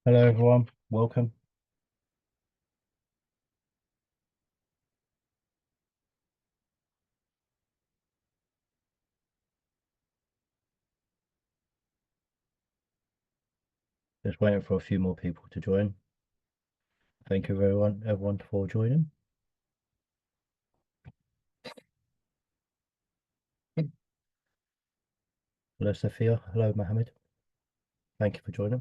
Hello everyone, welcome. Just waiting for a few more people to join. Thank you everyone for joining. Hello Sophia, hello Mohammed. Thank you for joining.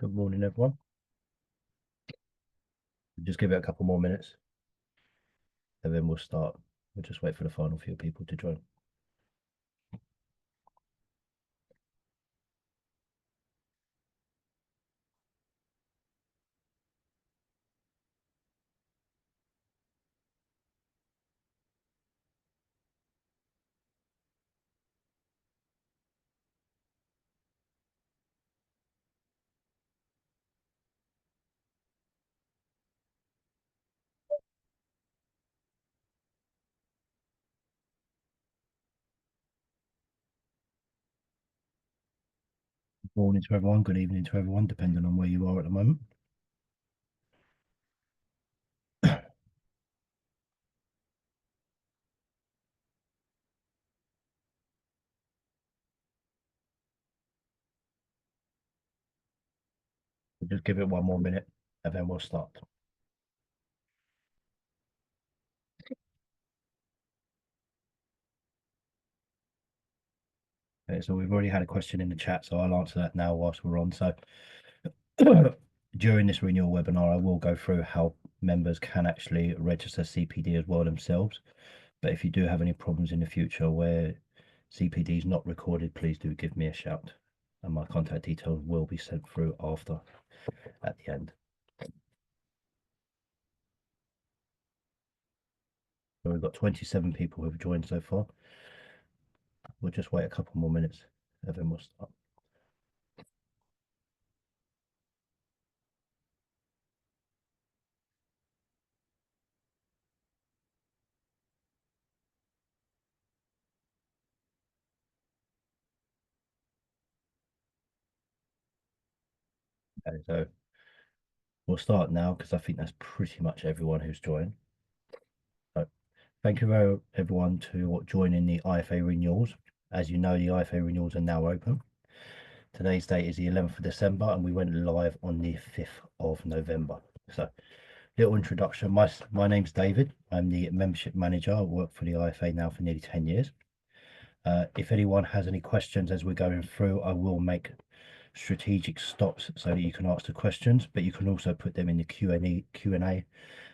Good morning everyone. Just give it a couple more minutes and then we'll start. We'll just wait for the final few people to join. Good morning to everyone, good evening to everyone, depending on where you are at the moment. We'll just give it one more minute and then we'll start. Okay, so we've already had a question in the chat, so I'll answer that now whilst we're on. So during this renewal webinar, I will go through how members can actually register CPD as well themselves. But if you do have any problems in the future where CPD is not recorded, please do give me a shout. And my contact details will be sent through after at the end. So we've got 27 people who have joined so far. We'll just wait a couple more minutes and then we'll start. Okay, so we'll start now because I think that's pretty much everyone who's joined. So thank you very everyone to joining the IFA renewals. As you know, the IFA renewals are now open. Today's date is the 11th of December and we went live on the 5th of November. So little introduction. My name's David. I'm the membership manager. I work for the IFA now for nearly 10 years. If anyone has any questions as we're going through, I will make strategic stops so that you can ask the questions, but you can also put them in the Q&A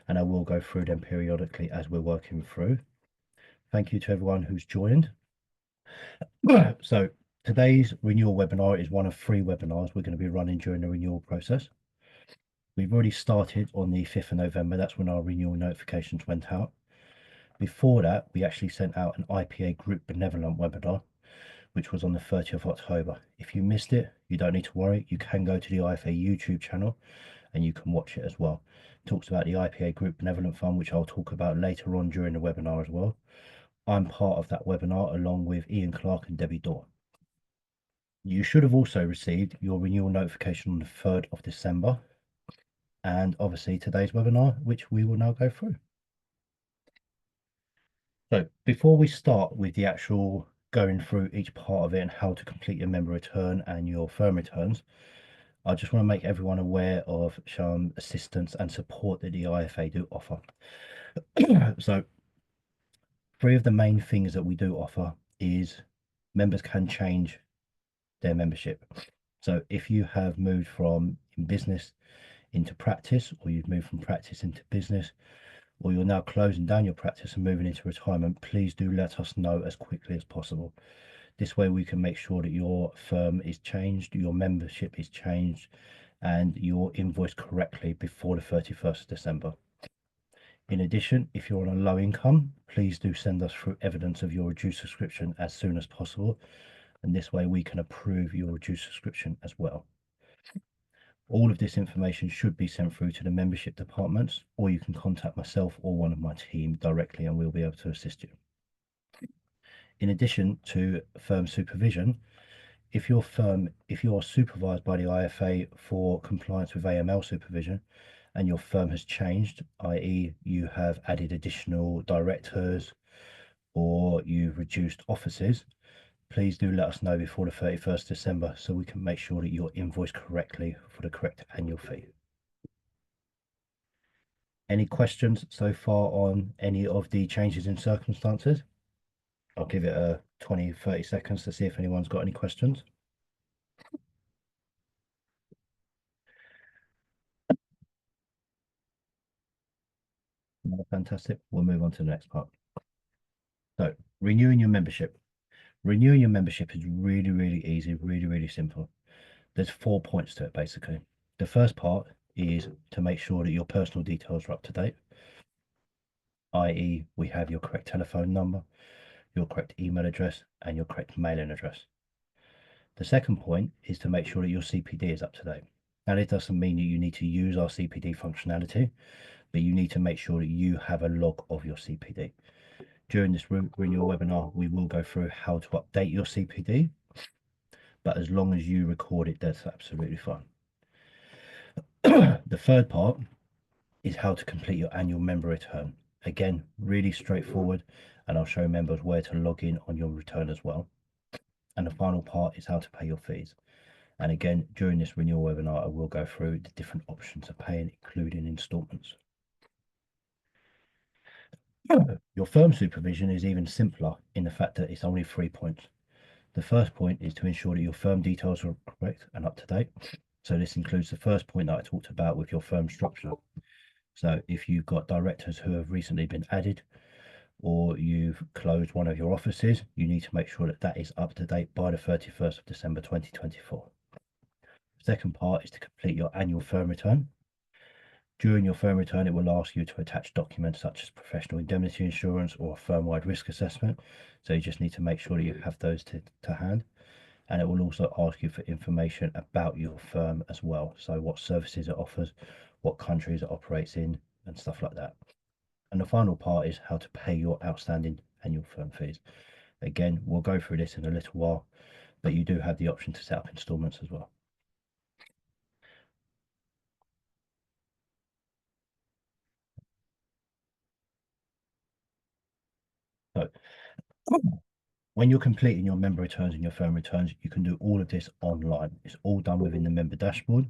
and I will go through them periodically as we're working through. Thank you to everyone who's joined. So today's renewal webinar is one of 3 webinars we're going to be running during the renewal process. We've already started on the 5th of November. That's when our renewal notifications went out. Before that, we actually sent out an IPA group benevolent webinar, which was on the 30th of October. If you missed it, you don't need to worry. You can go to the IFA YouTube channel and you can watch it as well. It talks about the IPA group benevolent fund, which I'll talk about later on during the webinar as well. I'm part of that webinar along with Ian Clark and Debbie Dorr. You should have also received your renewal notification on the 3rd of December. And obviously today's webinar, which we will now go through. So before we start with the actual going through each part of it and how to complete your member return and your firm returns, I just want to make everyone aware of some assistance and support that the IFA do offer. So 3 of the main things that we do offer is members can change their membership. So if you have moved from in business into practice, or you've moved from practice into business, or you're now closing down your practice and moving into retirement, please do let us know as quickly as possible. This way we can make sure that your firm is changed, your membership is changed, and you're invoiced correctly before the 31st of December. In addition, if you're on a low income, please do send us through evidence of your reduced subscription as soon as possible. And this way we can approve your reduced subscription as well. All of this information should be sent through to the membership departments, or you can contact myself or one of my team directly and we'll be able to assist you. In addition to firm supervision, if you are supervised by the IFA for compliance with AML supervision and your firm has changed, i.e. you have added additional directors or you've reduced offices, please do let us know before the 31st December so we can make sure that you're invoiced correctly for the correct annual fee. Any questions so far on any of the changes in circumstances? I'll give it a 20-30 seconds to see if anyone's got any questions. No, fantastic. We'll move on to the next part. So, renewing your membership. Renewing your membership is really, really easy, really, really simple. There's 4 points to it, basically. The first part is to make sure that your personal details are up to date, i.e. we have your correct telephone number, your correct email address, and your correct mailing address. The second point is to make sure that your CPD is up to date. Now, it doesn't mean that you need to use our CPD functionality, but you need to make sure that you have a log of your CPD. During this renewal webinar, we will go through how to update your CPD, but as long as you record it, that's absolutely fine. The third part is how to complete your annual member return. Again, really straightforward, and I'll show members where to log in on your return as well. And the final part is how to pay your fees. And again, during this renewal webinar, I will go through the different options of paying, including installments. Your firm supervision is even simpler in the fact that it's only 3 points. The first point is to ensure that your firm details are correct and up to date. So this includes the first point that I talked about with your firm structure. So if you've got directors who have recently been added or you've closed one of your offices, you need to make sure that that is up to date by the 31st of December 2024. Second part is to complete your annual firm return. During your firm return, it will ask you to attach documents such as professional indemnity insurance or a firm-wide risk assessment. So you just need to make sure that you have those to hand. And it will also ask you for information about your firm as well. So what services it offers, what countries it operates in, and stuff like that. And the final part is how to pay your outstanding annual firm fees. Again, we'll go through this in a little while, but you do have the option to set up installments as well. So when you're completing your member returns and your firm returns, you can do all of this online. It's all done within the member dashboard.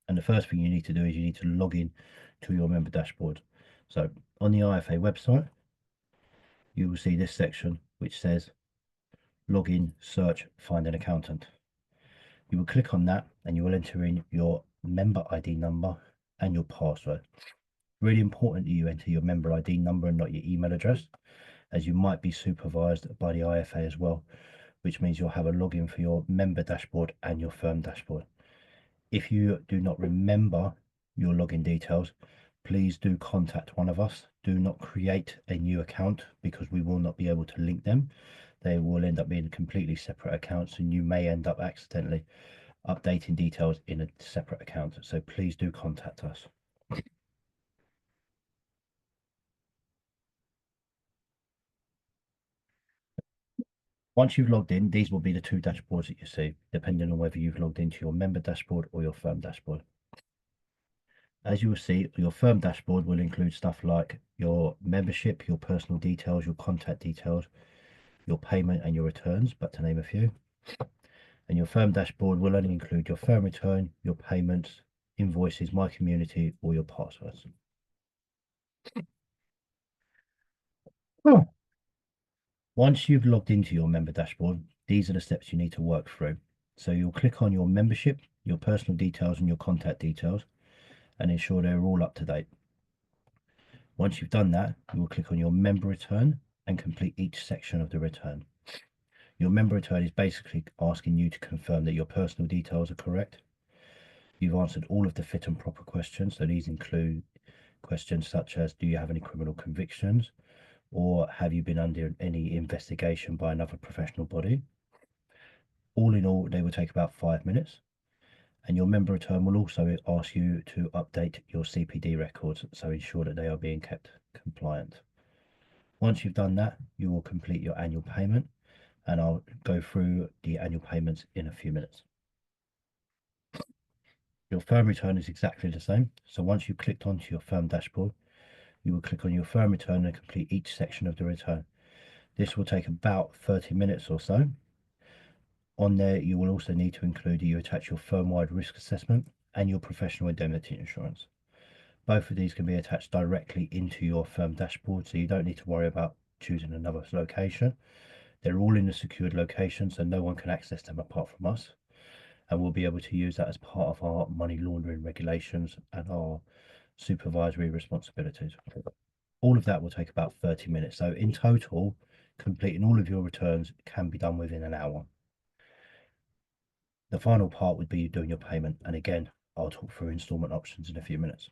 And the first thing you need to do is you need to log in to your member dashboard. So on the IFA website, you will see this section which says login, search, find an accountant. You will click on that and you will enter in your member ID number and your password. Really important that you enter your member ID number and not your email address, as you might be supervised by the IFA as well, which means you'll have a login for your member dashboard and your firm dashboard. If you do not remember your login details, please do contact one of us. Do not create a new account because we will not be able to link them. They will end up being completely separate accounts and you may end up accidentally updating details in a separate account. So please do contact us. Once you've logged in, these will be the two dashboards that you see, depending on whether you've logged into your member dashboard or your firm dashboard. As you will see, your firm dashboard will include stuff like your membership, your personal details, your contact details, your payment and your returns, but to name a few. And your firm dashboard will only include your firm return, your payments, invoices, my community, or your passwords. Once you've logged into your member dashboard, these are the steps you need to work through. So you'll click on your membership, your personal details and your contact details and ensure they're all up to date. Once you've done that, you will click on your member return and complete each section of the return. Your member return is basically asking you to confirm that your personal details are correct. You've answered all of the fit and proper questions. So these include questions such as, do you have any criminal convictions? Or have you been under any investigation by another professional body? All in all, they will take about 5 minutes. And your member return will also ask you to update your CPD records, so ensure that they are being kept compliant. Once you've done that, you will complete your annual payment. and I'll go through the annual payments in a few minutes. Your firm return is exactly the same. So once you've clicked onto your firm dashboard, you will click on your firm return and complete each section of the return. This will take about 30 minutes or so. On there, you will also need to include that you attach your firm-wide risk assessment and your professional indemnity insurance. Both of these can be attached directly into your firm dashboard, so you don't need to worry about choosing another location. They're all in a secured location, so no one can access them apart from us. And we'll be able to use that as part of our money laundering regulations and our supervisory responsibilities. All of that will take about 30 minutes. So in total, completing all of your returns can be done within an hour. The final part would be doing your payment. And again, I'll talk through installment options in a few minutes.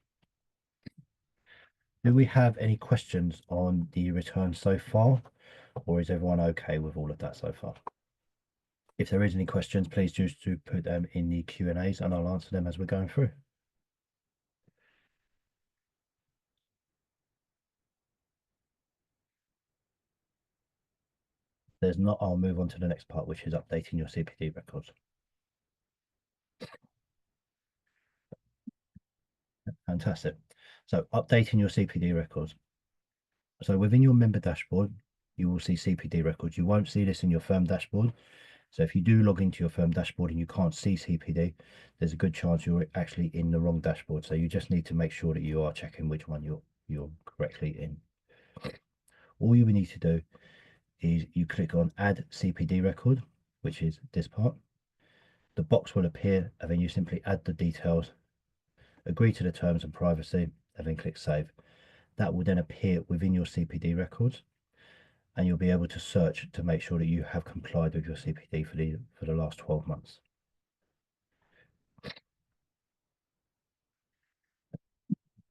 Do we have any questions on the return so far, or is everyone okay with all of that so far? If there is any questions, please just do put them in the Q&As and I'll answer them as we're going through. There's not, I'll move on to the next part, which is updating your CPD records. Fantastic. So updating your CPD records. So within your member dashboard, you will see CPD records. You won't see this in your firm dashboard. So if you do log into your firm dashboard and you can't see CPD, there's a good chance you're actually in the wrong dashboard. So you just need to make sure that you are checking which one you're correctly in. All you will need to do is you click on Add CPD record, which is this part. The box will appear and then you simply add the details, agree to the terms and privacy, and then click Save. That will then appear within your CPD records, and you'll be able to search to make sure that you have complied with your CPD for the last 12 months.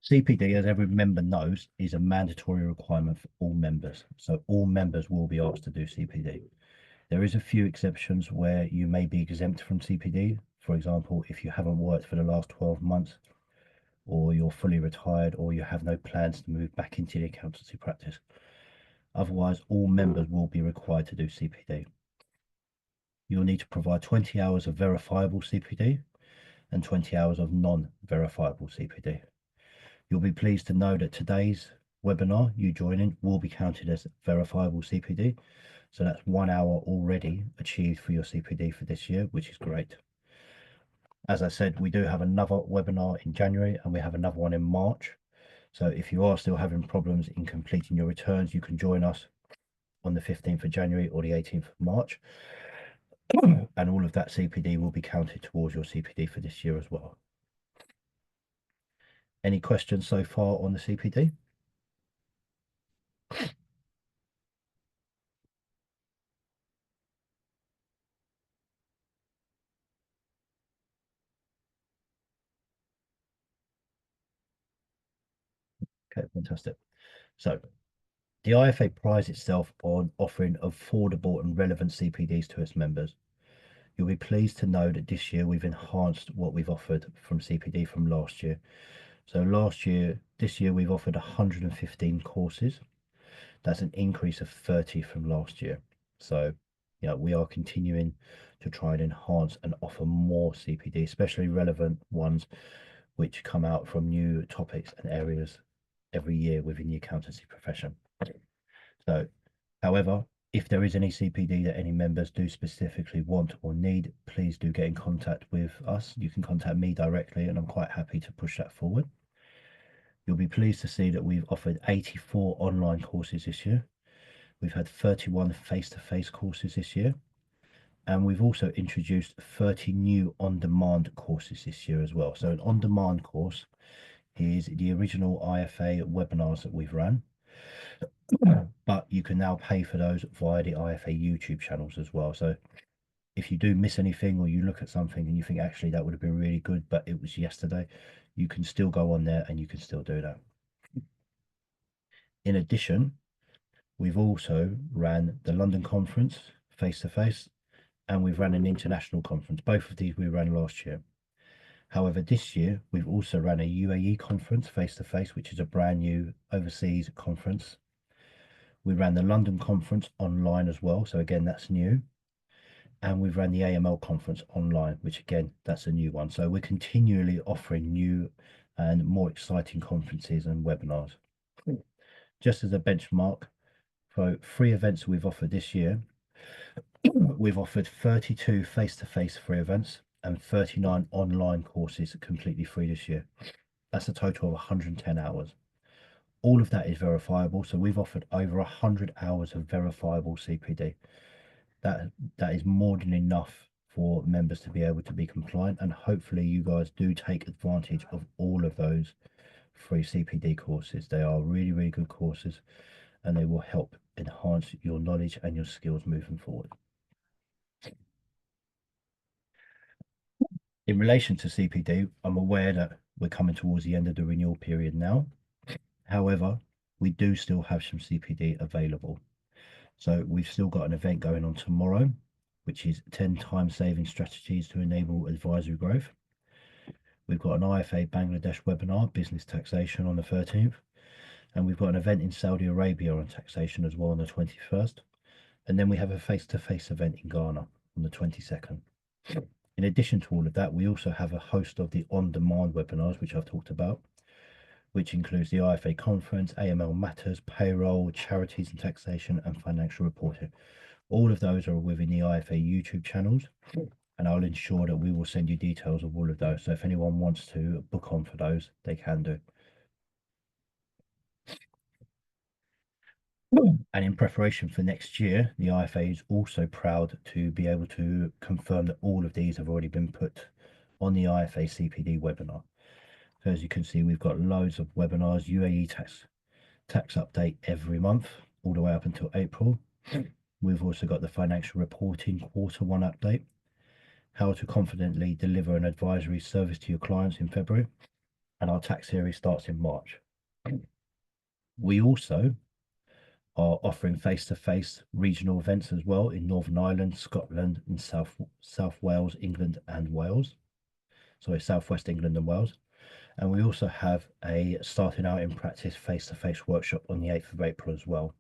CPD, as every member knows, is a mandatory requirement for all members. So all members will be asked to do CPD. There is a few exceptions where you may be exempt from CPD. For example, if you haven't worked for the last 12 months, or you're fully retired, or you have no plans to move back into the accountancy practice. Otherwise, all members will be required to do CPD. You'll need to provide 20 hours of verifiable CPD and 20 hours of non-verifiable CPD. You'll be pleased to know that today's webinar you joining will be counted as verifiable CPD. So that's 1 hour already achieved for your CPD for this year, which is great. As I said, we do have another webinar in January and we have another one in March. So if you are still having problems in completing your returns, you can join us on the 15th of January or the 18th of March. And all of that CPD will be counted towards your CPD for this year as well. Any questions so far on the CPD? Okay, fantastic. So the IFA prides itself on offering affordable and relevant CPDs to its members. You'll be pleased to know that this year we've enhanced what we've offered from CPD from last year. So this year we've offered 115 courses. That's an increase of 30 from last year. So, we are continuing to try and enhance and offer more CPD, especially relevant ones which come out from new topics and areas every year within the accountancy profession. So, however, if there is any CPD that any members do specifically want or need, please do get in contact with us. You can contact me directly and I'm quite happy to push that forward. You'll be pleased to see that we've offered 84 online courses this year. We've had 31 face-to-face courses this year. And we've also introduced 30 new on-demand courses this year as well. So an on-demand course is the original IFA webinars that we've run, but you can now pay for those via the IFA YouTube channels as well. So if you do miss anything or you look at something and you think actually that would have been really good, but it was yesterday, you can still go on there and you can still do that. In addition, we've also ran the London conference face-to-face, and we've run an international conference. Both of these we ran last year. However, this year we've also run a UAE conference face-to-face, which is a brand new overseas conference, We ran the London conference online as well. So again, that's new. And we've ran the AML conference online, which again, that's a new one. So we're continually offering new and more exciting conferences and webinars. Just as a benchmark, for 3 events we've offered this year, we've offered 32 face-to-face free events and 39 online courses completely free this year. That's a total of 110 hours. All of that is verifiable. So we've offered over 100 hours of verifiable CPD. That is more than enough for members to be able to be compliant. And hopefully you guys do take advantage of all of those free CPD courses. They are really, really good courses and they will help enhance your knowledge and your skills moving forward. In relation to CPD, I'm aware that we're coming towards the end of the renewal period now. However, we do still have some CPD available. So we've still got an event going on tomorrow, which is 10 time saving strategies to enable advisory growth. We've got an IFA Bangladesh webinar, business taxation, on the 13th. And we've got an event in Saudi Arabia on taxation as well on the 21st. And then we have a face-to-face event in Ghana on the 22nd. In addition to all of that, we also have a host of the on-demand webinars, which I've talked about, which includes the IFA conference, AML matters, payroll, charities and taxation, and financial reporting. All of those are within the IFA YouTube channels, and I'll ensure that we will send you details of all of those. So if anyone wants to book on for those, they can do. And in preparation for next year, the IFA is also proud to be able to confirm that all of these have already been put on the IFA CPD webinar. So as you can see, we've got loads of webinars, UAE tax update every month, all the way up until April. We've also got the financial reporting Q1 update, how to confidently deliver an advisory service to your clients in February, and our tax series starts in March. We also are offering face-to-face regional events as well in Northern Ireland, Scotland, and South Wales, England and Wales. Sorry, Southwest England and Wales. And we also have a starting out in practice face-to-face workshop on the 8th of April as well.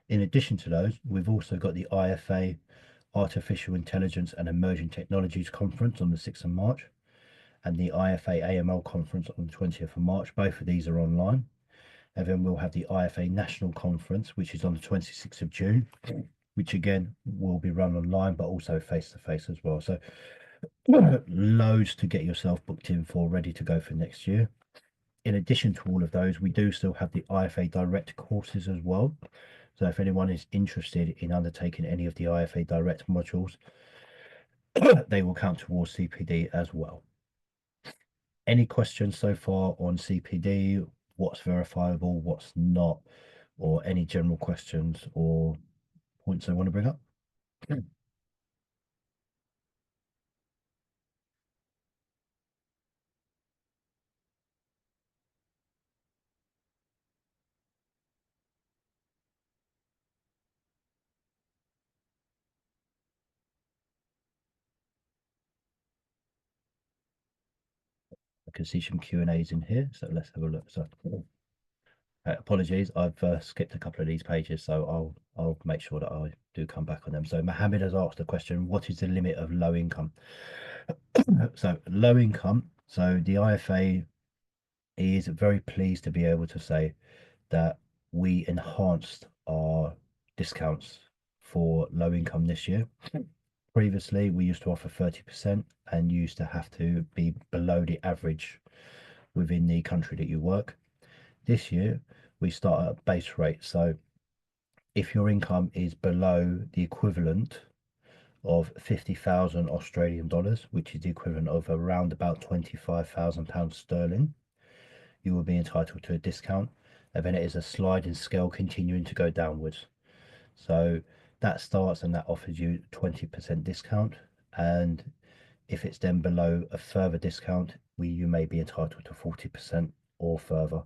In addition to those, we've also got the IFA Artificial Intelligence and Emerging Technologies Conference on the 6th of March and the IFA AML Conference on the 20th of March. Both of these are online. And then we'll have the IFA National Conference, which is on the 26th of June, which again will be run online, but also face-to-face as well. So loads to get yourself booked in for, ready to go for next year. In addition to all of those, we do still have the IFA Direct courses as well. So if anyone is interested in undertaking any of the IFA Direct modules, they will count towards CPD as well. Any questions so far on CPD, what's verifiable, what's not, or any general questions or points I want to bring up? I can see some Q&As in here, so let's have a look. So apologies, I've skipped a couple of these pages, so I'll make sure that I do come back on them. So Mohammed has asked a question: what is the limit of low income? So low income, so the IFA is very pleased to be able to say that we enhanced our discounts for low income this year. Previously, we used to offer 30% and used to have to be below the average within the country that you work. This year, we start at a base rate. So if your income is below the equivalent of 50,000 Australian dollars, which is the equivalent of around about 25,000 pounds sterling, you will be entitled to a discount. And then it is a sliding scale continuing to go downwards. So that starts and that offers you 20% discount. And if it's then below a further discount, you may be entitled to 40% or further.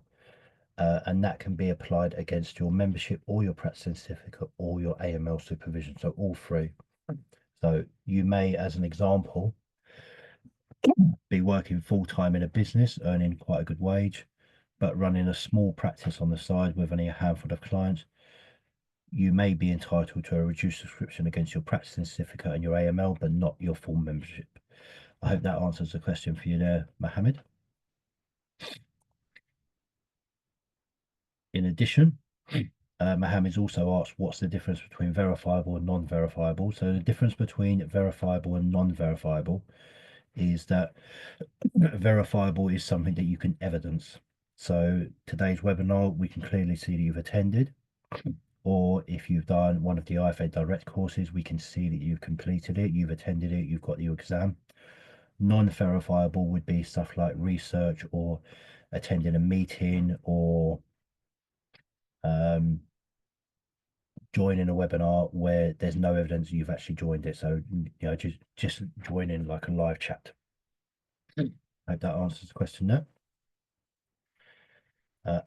And that can be applied against your membership or your practicing certificate or your AML supervision. So all three. So you may, as an example, be working full-time in a business, earning quite a good wage, but running a small practice on the side with only a handful of clients, you may be entitled to a reduced subscription against your practicing certificate and your AML, but not your full membership. I hope that answers the question for you there, Mohammed. In addition, Mohammed's also asked what's the difference between verifiable and non-verifiable. So the difference between verifiable and non-verifiable is that verifiable is something that you can evidence. So today's webinar, we can clearly see that you've attended, or if you've done one of the IFA direct courses, we can see that you've completed it, you've attended it, you've got your exam. Non-verifiable would be stuff like research or attending a meeting or joining a webinar where there's no evidence you've actually joined it. So, just joining like a live chat. I hope that answers the question there.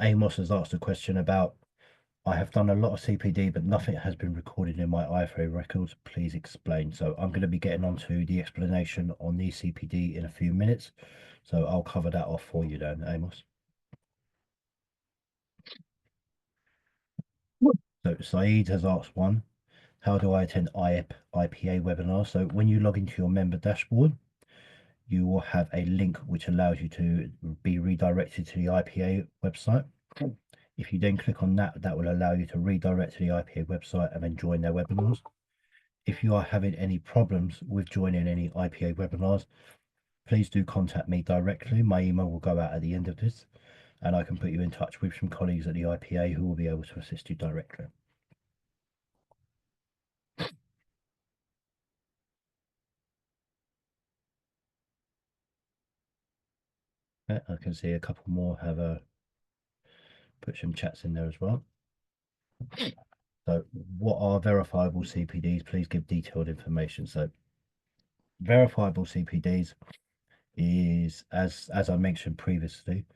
Amos has asked a question about, I have done a lot of CPD, but nothing has been recorded in my IFA records. Please explain. So I'm going to be getting onto the explanation on the CPD in a few minutes. So I'll cover that off for you then, Amos. So Saeed has asked one, how do I attend IPA webinars? So when you log into your member dashboard, you will have a link which allows you to be redirected to the IPA website. If you then click on that, that will allow you to redirect to the IPA website and then join their webinars. If you are having any problems with joining any IPA webinars, please do contact me directly. My email will go out at the end of this, and I can put you in touch with some colleagues at the IPA who will be able to assist you directly. I can see a couple more have put some chats in there as well. So what are verifiable CPDs? Please give detailed information. So verifiable CPDs is, as I mentioned previously,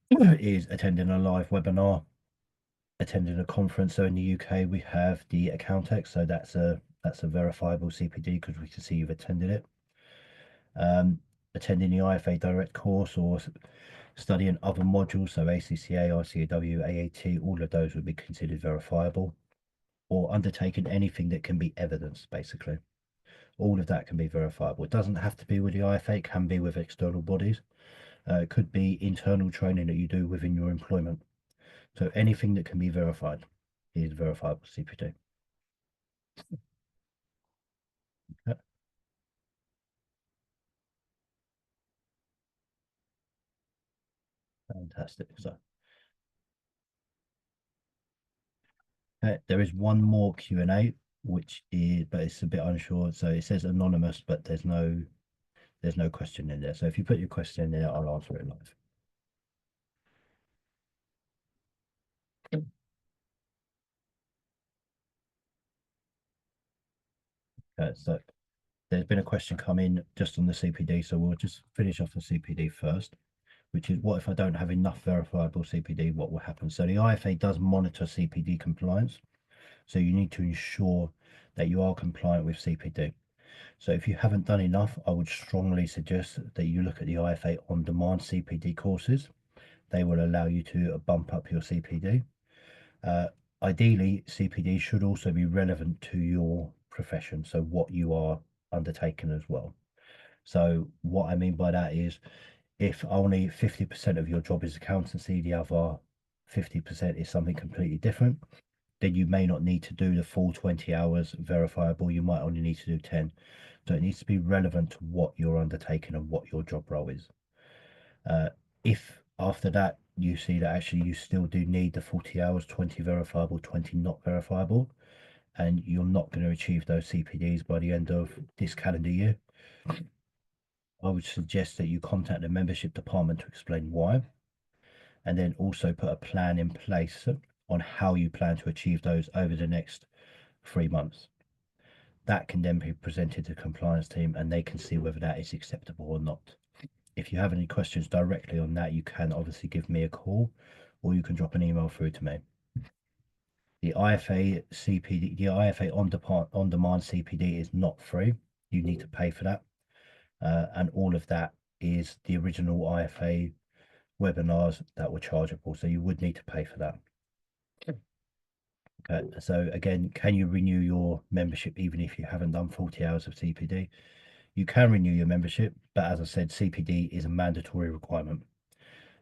is attending a live webinar, attending a conference. So in the UK, we have the Accountex. So that's a verifiable CPD because we can see you've attended it. Attending the IFA direct course or studying other modules, so ACCA, ICAW, AAT, all of those would be considered verifiable, or undertaking anything that can be evidenced, basically. All of that can be verifiable. It doesn't have to be with the IFA, it can be with external bodies. It could be internal training that you do within your employment. So anything that can be verified is verifiable CPD. Yeah. Fantastic. So there is one more Q&A, which is, but it's a bit unsure. So it says anonymous, but there's no question in there. So if you put your question in there, I'll answer it live. So there's been a question come in just on the CPD, so we'll just finish off the CPD first, which is, what if I don't have enough verifiable CPD? What will happen? So the IFA does monitor CPD compliance, so you need to ensure that you are compliant with CPD. So if you haven't done enough, I would strongly suggest that you look at the IFA on-demand CPD courses. They will allow you to bump up your CPD. Ideally, CPD should also be relevant to your profession, so what you are undertaking as well. So what I mean by that is, if only 50% of your job is accountancy, the other 50% is something completely different, then you may not need to do the full 20 hours verifiable. You might only need to do 10. So it needs to be relevant to what you're undertaking and what your job role is. If after that you see that actually you still do need the 40 hours, 20 verifiable, 20 not verifiable, and you're not going to achieve those CPDs by the end of this calendar year, I would suggest that you contact the membership department to explain why, and then also put a plan in place on how you plan to achieve those over the next 3 months. That can then be presented to the compliance team and they can see whether that is acceptable or not. If you have any questions directly on that, you can obviously give me a call or you can drop an email through to me. The IFA CPD, the IFA on-demand CPD is not free. You need to pay for that. And all of that is the original IFA webinars that were chargeable, so you would need to pay for that. Okay, so again, can you renew your membership even if you haven't done 40 hours of CPD? You can renew your membership, but as I said, CPD is a mandatory requirement.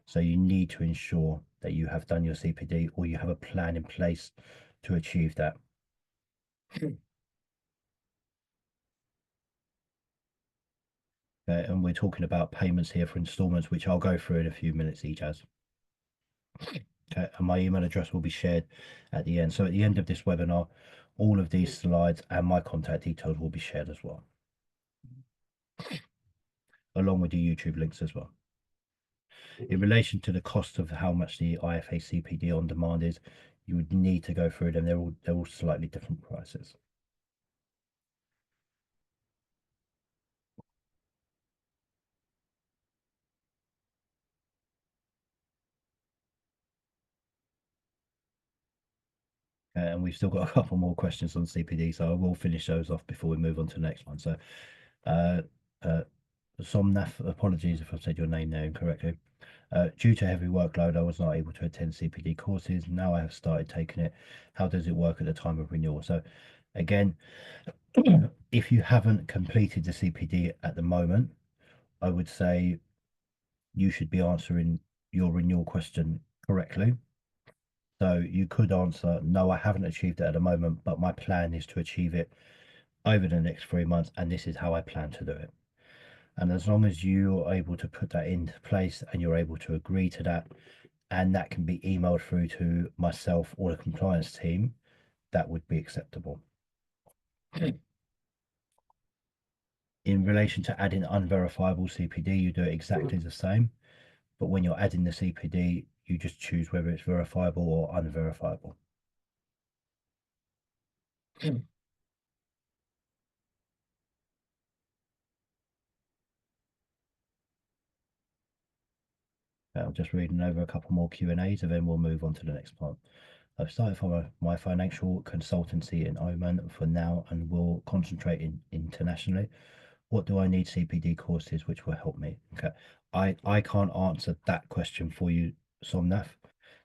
So you need to ensure that you have done your CPD or you have a plan in place to achieve that. Okay, and we're talking about payments here for installments, which I'll go through in a few minutes each as. Okay, and my email address will be shared at the end. So at the end of this webinar, all of these slides and my contact details will be shared as well, along with the YouTube links as well. In relation to the cost of how much the IFA CPD on demand is, you would need to go through them. They're all slightly different prices. And we've still got a couple more questions on CPD, so I will finish those off before we move on to the next one. So, uh, Somnath, apologies if I've said your name there incorrectly. Due to heavy workload, I was not able to attend CPD courses. Now I have started taking it. How does it work at the time of renewal? So, again, if you haven't completed the CPD at the moment, I would say you should be answering your renewal question correctly. So you could answer, no, I haven't achieved it at the moment, but my plan is to achieve it over the next 3 months, and this is how I plan to do it. And as long as you're able to put that into place and you're able to agree to that, and that can be emailed through to myself or the compliance team, that would be acceptable. In relation to adding unverifiable CPD, you do it exactly the same. But when you're adding the CPD, you just choose whether it's verifiable or unverifiable. I'm just reading over a couple more Q&As and then we'll move on to the next part. I've started for my financial consultancy in Oman for now and will concentrate internationally. What do I need CPD courses which will help me? Okay, I can't answer that question for you, Somnath.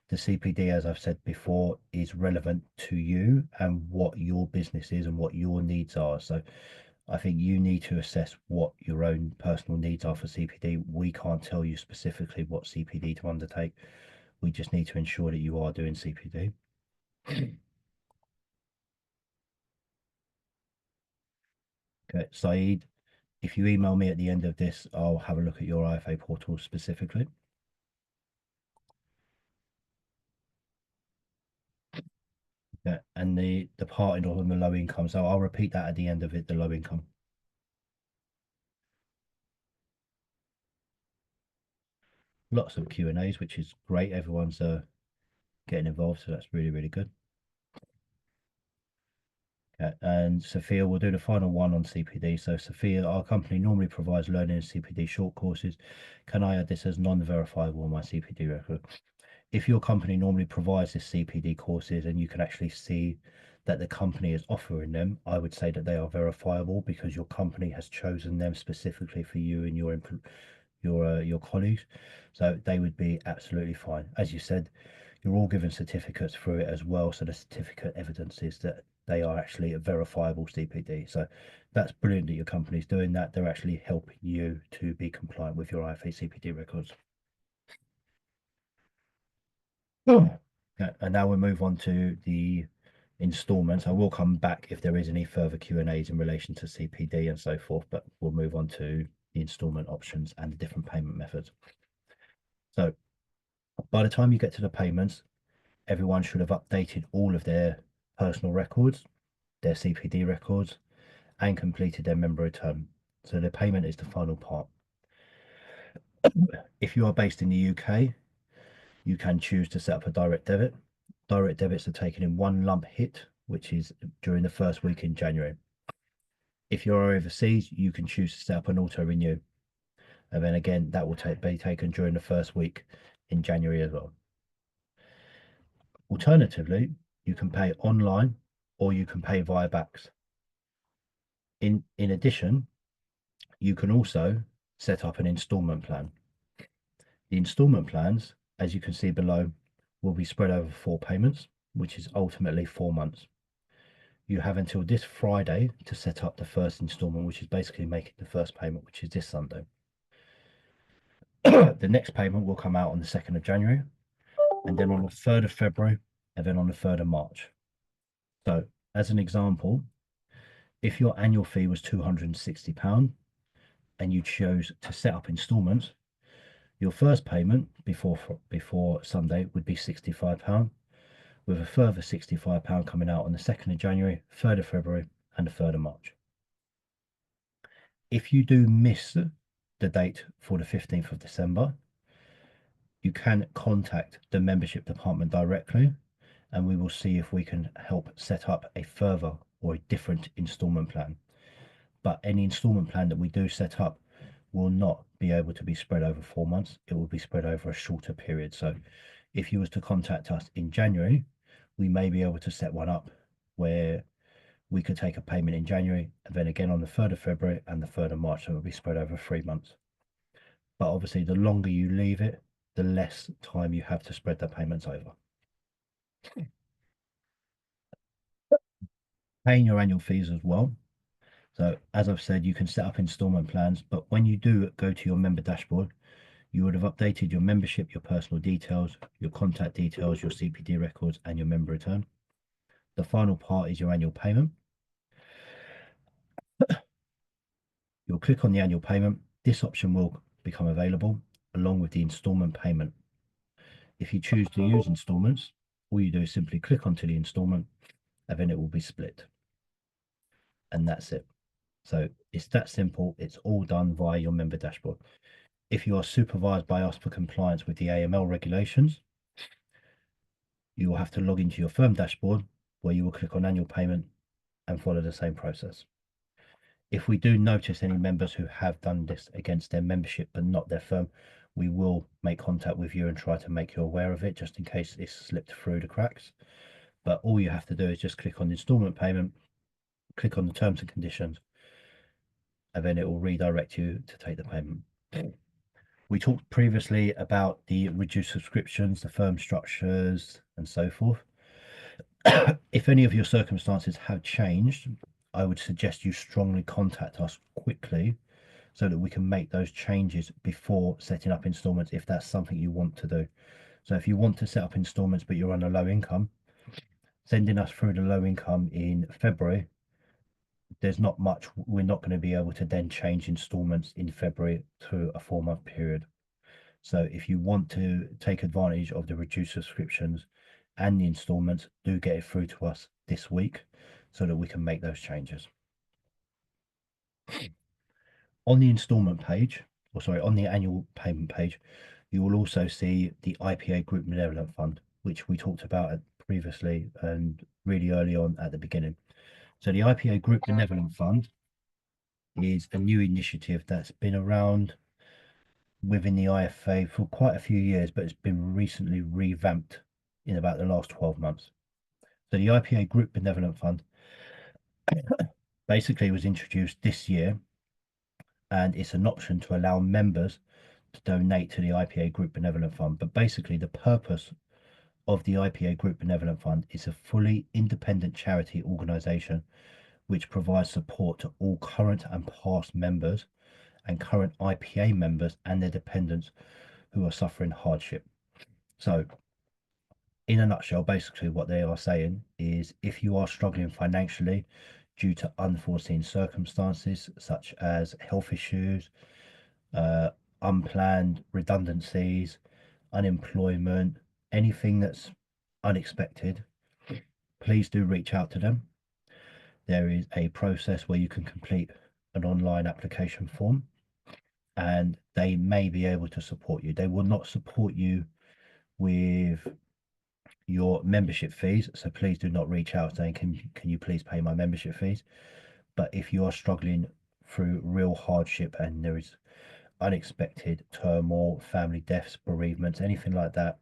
The CPD, as I've said before, is relevant to you and what your business is and what your needs are. So I think you need to assess what your own personal needs are for CPD. We can't tell you specifically what CPD to undertake. We just need to ensure that you are doing CPD. Okay, Saeed, if you email me at the end of this, I'll have a look at your IFA portal specifically. Yeah, and the part on the low income. So I'll repeat that at the end of it, the low income. Lots of Q&As, which is great. Everyone's getting involved, so that's really, really good. And Sophia will do the final one on CPD. So Sophia, our company normally provides learning and CPD short courses. Can I add this as non-verifiable on my CPD record? If your company normally provides this CPD courses and you can actually see that the company is offering them, I would say that they are verifiable because your company has chosen them specifically for you and your colleagues. So they would be absolutely fine. As you said, you're all given certificates through it as well. So the certificate evidences that they are actually a verifiable CPD. So that's brilliant that your company's doing that. They're actually helping you to be compliant with your IFA CPD records. And now we'll move on to the installments. I will come back if there is any further Q&As in relation to CPD and so forth, but we'll move on to the installment options and the different payment methods. So by the time you get to the payments, everyone should have updated all of their personal records, their CPD records, and completed their member return. So the payment is the final part. If you are based in the UK, you can choose to set up a direct debit. Direct debits are taken in one lump hit, which is during the first week in January. If you're overseas, you can choose to set up an auto renew. And then again, that will be taken during the first week in January as well. Alternatively, you can pay online or you can pay via backs. In addition, you can also set up an installment plan. The instalment plans, as you can see below, will be spread over 4 payments, which is ultimately 4 months. You have until this Friday to set up the first instalment, which is basically making the first payment, which is this Sunday. The next payment will come out on the 2nd of January, and then on the 3rd of February, and then on the 3rd of March. So, as an example, if your annual fee was £260 and you chose to set up instalments, your first payment before Sunday would be £65, with a further £65 coming out on the 2nd of January, 3rd of February, and the 3rd of March. If you do miss the date for the 15th of December, you can contact the membership department directly, and we will see if we can help set up a further or a different instalment plan. But any instalment plan that we do set up will not be able to be spread over 4 months. It will be spread over a shorter period. So if you was to contact us in January, we may be able to set one up where we could take a payment in January and then again on the 3rd of February and the 3rd of March. So it will be spread over 3 months. But obviously, the longer you leave it, the less time you have to spread the payments over. Paying your annual fees as well. So as I've said, you can set up installment plans, but when you do go to your member dashboard, you would have updated your membership, your personal details, your contact details, your CPD records, and your member return. The final part is your annual payment. You'll click on the annual payment. This option will become available along with the installment payment. If you choose to use installments, all you do is simply click onto the installment and then it will be split. And that's it. So it's that simple. It's all done via your member dashboard. If you are supervised by us for compliance with the AML regulations, you will have to log into your firm dashboard where you will click on annual payment and follow the same process. If we do notice any members who have done this against their membership but not their firm, we will make contact with you and try to make you aware of it just in case it's slipped through the cracks. But all you have to do is just click on installment payment, click on the terms and conditions, and then it will redirect you to take the payment. We talked previously about the reduced subscriptions, the firm structures, and so forth. If any of your circumstances have changed, I would suggest you strongly contact us quickly so that we can make those changes before setting up installments if that's something you want to do. So if you want to set up installments but you're on a low income, sending us through the low income in February, there's not much. We're not going to be able to then change installments in February to a 4-month period. So if you want to take advantage of the reduced subscriptions and the installments, do get it through to us this week so that we can make those changes. On the installment page, or sorry, on the annual payment page, you will also see the IPA Group Benevolent Fund, which we talked about previously and really early on at the beginning. So the IPA Group Benevolent Fund is a new initiative that's been around within the IFA for quite a few years, but it's been recently revamped in about the last 12 months. So the IPA Group Benevolent Fund basically was introduced this year, and it's an option to allow members to donate to the IPA Group Benevolent Fund. But basically, the purpose of the IPA Group Benevolent Fund is a fully independent charity organisation which provides support to all current and past members and current IPA members and their dependents who are suffering hardship. So, in a nutshell, basically what they are saying is if you are struggling financially due to unforeseen circumstances such as health issues, unplanned redundancies, unemployment, anything that's unexpected, please do reach out to them. There is a process where you can complete an online application form and they may be able to support you. They will not support you with your membership fees, so please do not reach out saying can you please pay my membership fees. But if you are struggling through real hardship and there is unexpected turmoil, family deaths, bereavements, anything like that,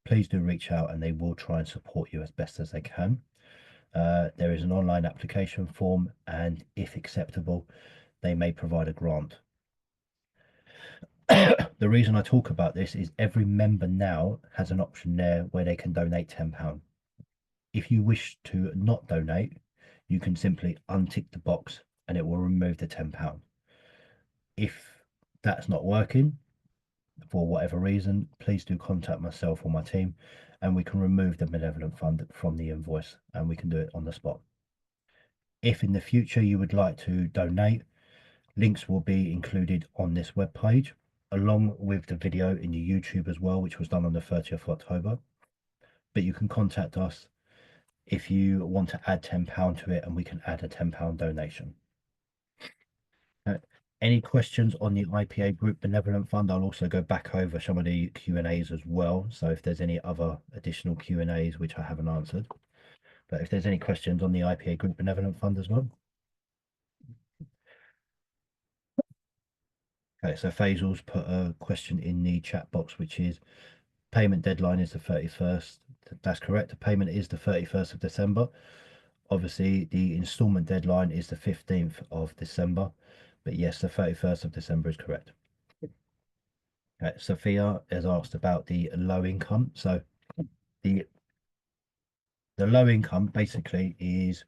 please do reach out and they will try and support you as best as they can. There is an online application form, and if acceptable, they may provide a grant. The reason I talk about this is every member now has an option there where they can donate £10. If you wish to not donate, you can simply untick the box and it will remove the £10. If that's not working for whatever reason, please do contact myself or my team and we can remove the benevolent fund from the invoice and we can do it on the spot. If in the future you would like to donate, links will be included on this web page, along with the video in the YouTube as well, which was done on the 30th of October. But you can contact us if you want to add £10 to it and we can add a £10 donation. Any questions on the IPA Group Benevolent Fund? I'll also go back over some of the Q&As as well. So if there's any other additional Q&As which I haven't answered, but if there's any questions on the IPA Group Benevolent Fund as well. Okay, so Faisal's put a question in the chat box, which is payment deadline is the 31st. That's correct. The payment is the 31st of December. Obviously, the instalment deadline is the 15th of December. But yes, the 31st of December is correct. Okay, Sophia has asked about the low income. So the low income basically is,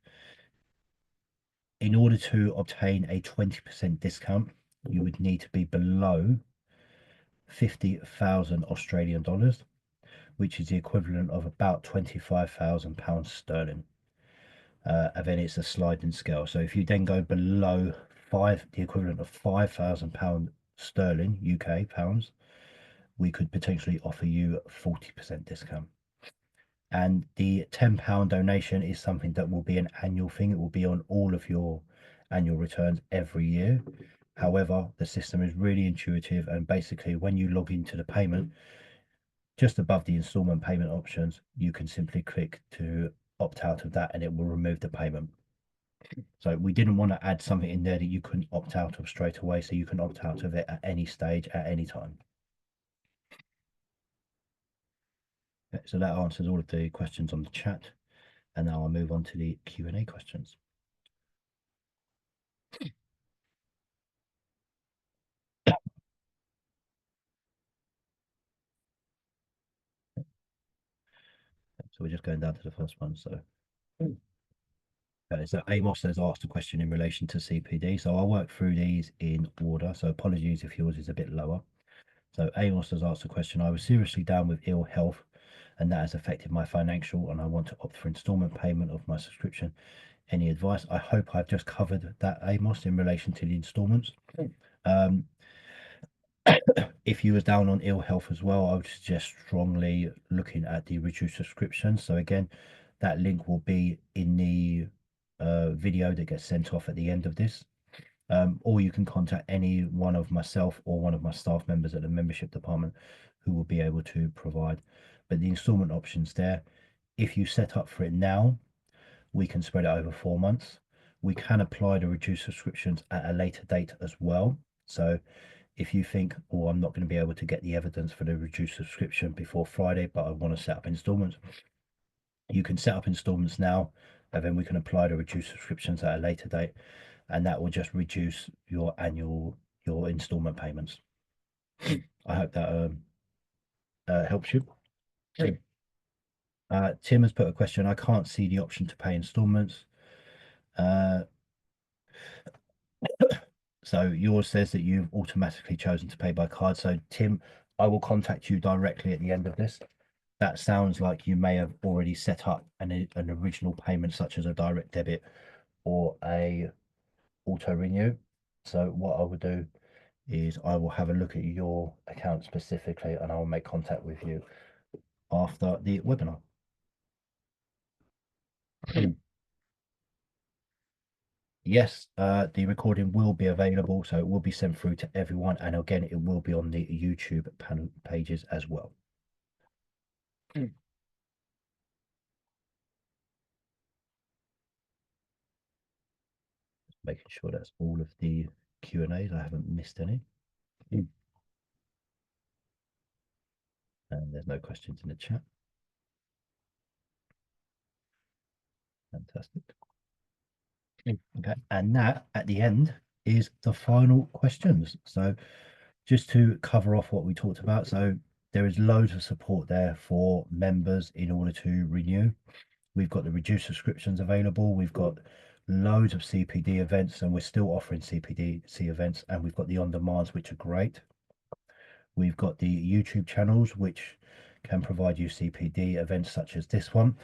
in order to obtain a 20% discount, you would need to be below 50,000 Australian dollars, which is the equivalent of about £25,000 sterling. And then it's a sliding scale. So if you then go below the equivalent of £5,000 sterling, UK pounds, we could potentially offer you a 40% discount. And the £10 donation is something that will be an annual thing. It will be on all of your annual returns every year. However, the system is really intuitive, and basically when you log into the payment, just above the installment payment options, you can simply click to opt out of that and it will remove the payment. So we didn't want to add something in there that you couldn't opt out of straight away, so you can opt out of it at any stage, at any time. Okay, so that answers all of the questions on the chat. And now I'll move on to the Q&A questions. So we're just going down to the first one. So, okay, so Amos has asked a question in relation to CPD. So I'll work through these in order. So apologies if yours is a bit lower. So Amos has asked a question. I was seriously down with ill health and that has affected my financial and I want to opt for installment payment of my subscription. Any advice? I hope I've just covered that, Amos, in relation to the installments. If you was down on ill health as well, I would suggest strongly looking at the reduced subscription. So again, that link will be in the video that gets sent off at the end of this. Or you can contact any one of myself or one of my staff members at the membership department who will be able to provide. But the installment options there, if you set up for it now, we can spread it over 4 months. We can apply the reduced subscriptions at a later date as well. So if you think, oh, I'm not going to be able to get the evidence for the reduced subscription before Friday, but I want to set up installments, you can set up installments now, and then we can apply the reduced subscriptions at a later date, and that will just reduce your installment payments. I hope that helps you. Tim has put a question. I can't see the option to pay installments. So yours says that you've automatically chosen to pay by card. So Tim, I will contact you directly at the end of this. That sounds like you may have already set up an original payment, such as a direct debit or a auto renew. So what I will do is I will have a look at your account specifically and I will make contact with you after the webinar. Yes, the recording will be available, so it will be sent through to everyone, and again, it will be on the YouTube panel pages as well. Making sure that's all of the Q&As. I haven't missed any. And there's no questions in the chat. Fantastic. Okay, and that at the end is the final questions. So just to cover off what we talked about, so there is loads of support there for members in order to renew. We've got the reduced subscriptions available. We've got loads of CPD events, and we're still offering CPDC events, and we've got the on-demands, which are great. We've got the YouTube channels, which can provide you CPD events such as this one.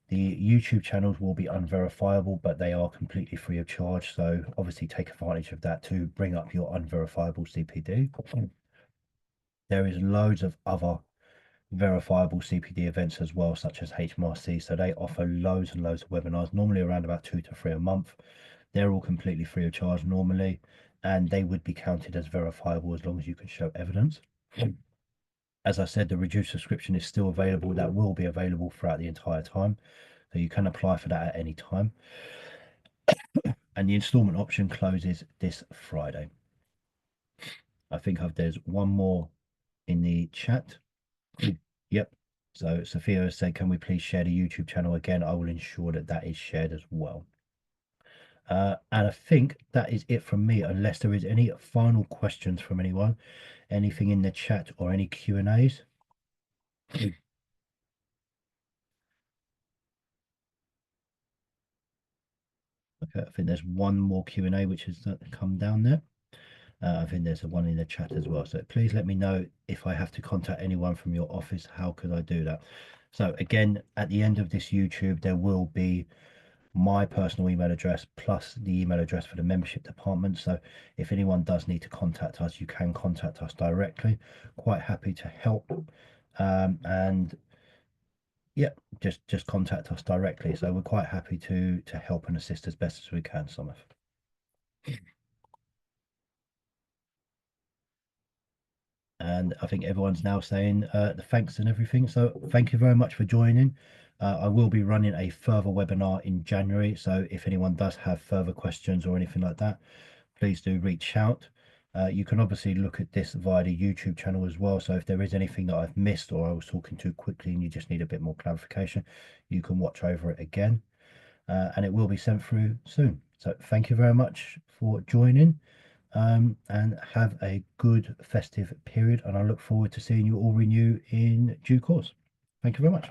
The YouTube channels will be unverifiable, but they are completely free of charge. So obviously take advantage of that to bring up your unverifiable CPD. There is loads of other verifiable CPD events as well, such as HMRC. So they offer loads and loads of webinars, normally around about 2 to 3 a month. They're all completely free of charge normally, and they would be counted as verifiable as long as you can show evidence. As I said, the reduced subscription is still available. That will be available throughout the entire time. So you can apply for that at any time. And the installment option closes this Friday. I think there's one more in the chat. Yep. So Sophia has said, can we please share the YouTube channel again? I will ensure that that is shared as well. And I think that is it from me, unless there is any final questions from anyone, anything in the chat or any Q&As. Okay, I think there's one more Q&A which has come down there. I think there's one in the chat as well. So please let me know if I have to contact anyone from your office. How could I do that? So again, at the end of this YouTube, there will be my personal email address plus the email address for the membership department. So if anyone does need to contact us, you can contact us directly. Quite happy to help. And yeah, just contact us directly. So we're quite happy to help and assist as best as we can, Someth. And I think everyone's now saying the thanks and everything. So thank you very much for joining. I will be running a further webinar in January. So if anyone does have further questions or anything like that, please do reach out. You can obviously look at this via the YouTube channel as well. So if there is anything that I've missed or I was talking too quickly and you just need a bit more clarification, you can watch over it again. And it will be sent through soon. So thank you very much for joining. And have a good festive period, and I look forward to seeing you all renew in due course. Thank you very much.